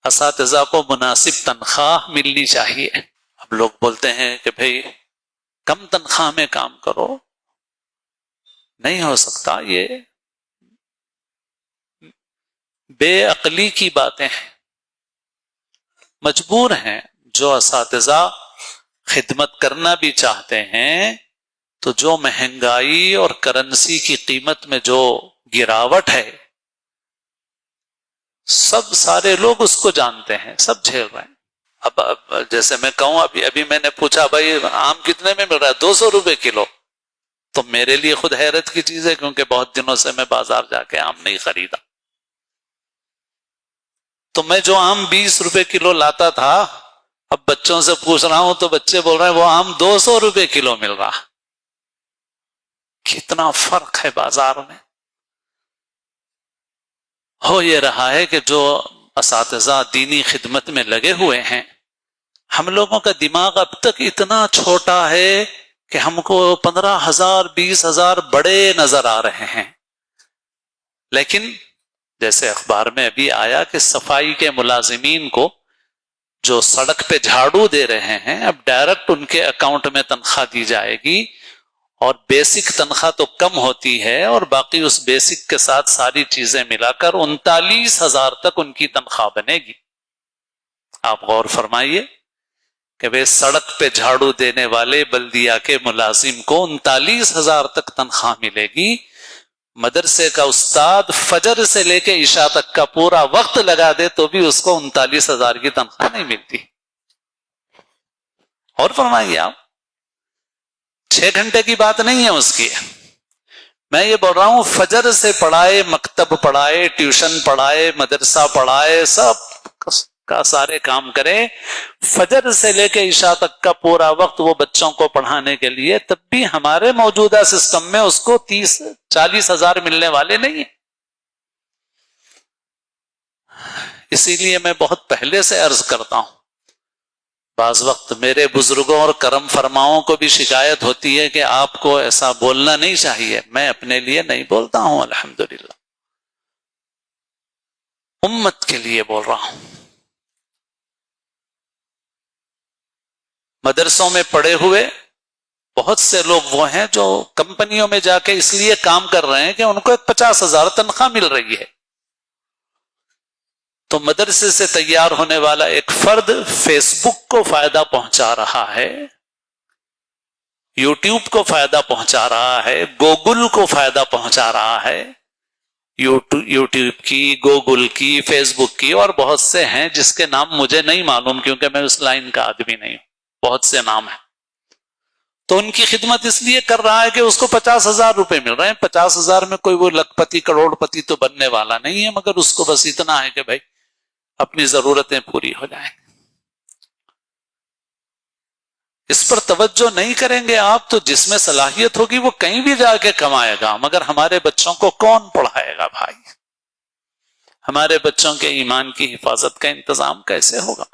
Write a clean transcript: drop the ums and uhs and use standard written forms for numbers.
اساتذہ کو مناسب تنخواہ ملنی چاہیے. اب لوگ بولتے ہیں کہ بھئی کم تنخواہ میں کام کرو. نہیں ہو سکتا، یہ بے عقلی کی باتیں ہیں. مجبور ہیں جو اساتذہ خدمت کرنا بھی چاہتے ہیں تو جو مہنگائی اور کرنسی کی قیمت میں جو گراوٹ ہے سب سارے لوگ اس کو جانتے ہیں، سب جھیل رہے ہیں. اب جیسے میں کہوں ابھی میں نے پوچھا بھائی آم کتنے میں مل رہا ہے؟ 200 روپے کلو. تو میرے لیے خود حیرت کی چیز ہے کیونکہ بہت دنوں سے میں بازار جا کے آم نہیں خریدا. تو میں جو آم 20 روپے کلو لاتا تھا اب بچوں سے پوچھ رہا ہوں تو بچے بول رہے ہیں وہ آم 200 روپے کلو مل رہا. کتنا فرق ہے بازار میں. ہو یہ رہا ہے کہ جو اساتذہ دینی خدمت میں لگے ہوئے ہیں، ہم لوگوں کا دماغ اب تک اتنا چھوٹا ہے کہ ہم کو 15,000 20,000 بڑے نظر آ رہے ہیں. لیکن جیسے اخبار میں ابھی آیا کہ صفائی کے ملازمین کو جو سڑک پہ جھاڑو دے رہے ہیں اب ڈائریکٹ ان کے اکاؤنٹ میں تنخواہ دی جائے گی، اور بیسک تنخواہ تو کم ہوتی ہے اور باقی اس بیسک کے ساتھ ساری چیزیں ملا کر 39,000 تک ان کی تنخواہ بنے گی. آپ غور فرمائیے کہ وہ سڑک پہ جھاڑو دینے والے بلدیہ کے ملازم کو 39,000 تک تنخواہ ملے گی. مدرسے کا استاد فجر سے لے کے عشاء تک کا پورا وقت لگا دے تو بھی اس کو 39,000 کی تنخواہ نہیں ملتی. اور فرمائیے آپ 6 گھنٹے کی بات نہیں ہے اس کی. میں یہ بول رہا ہوں فجر سے پڑھائے، مکتب پڑھائے، ٹیوشن پڑھائے، مدرسہ پڑھائے، سب کا سارے کام کرے، فجر سے لے کے عشاء تک کا پورا وقت وہ بچوں کو پڑھانے کے لیے، تب بھی ہمارے موجودہ سسٹم میں اس کو 30-40,000 ملنے والے نہیں ہیں. اسی لیے میں بہت پہلے سے عرض کرتا ہوں، بعض وقت میرے بزرگوں اور کرم فرماؤں کو بھی شکایت ہوتی ہے کہ آپ کو ایسا بولنا نہیں چاہیے. میں اپنے لیے نہیں بولتا ہوں، الحمدللہ امت کے لیے بول رہا ہوں. مدرسوں میں پڑھے ہوئے بہت سے لوگ وہ ہیں جو کمپنیوں میں جا کے اس لیے کام کر رہے ہیں کہ ان کو 50,000 تنخواہ مل رہی ہے. تو مدرسے سے تیار ہونے والا ایک فرد فیس بک کو فائدہ پہنچا رہا ہے، یوٹیوب کو فائدہ پہنچا رہا ہے، گوگل کو فائدہ پہنچا رہا ہے. یوٹیوب کی، گوگل کی، فیس بک کی، اور بہت سے ہیں جس کے نام مجھے نہیں معلوم کیونکہ میں اس لائن کا آدمی نہیں ہوں. بہت سے نام ہیں. تو ان کی خدمت اس لیے کر رہا ہے کہ اس کو 50,000 روپے مل رہے ہیں. 50,000 میں کوئی وہ لکھ پتی کروڑ پتی تو بننے والا نہیں ہے، مگر اس کو بس اتنا ہے کہ بھائی اپنی ضرورتیں پوری ہو جائیں. اس پر توجہ نہیں کریں گے آپ تو جس میں صلاحیت ہوگی وہ کہیں بھی جا کے کمائے گا، مگر ہمارے بچوں کو کون پڑھائے گا بھائی؟ ہمارے بچوں کے ایمان کی حفاظت کا انتظام کیسے ہوگا؟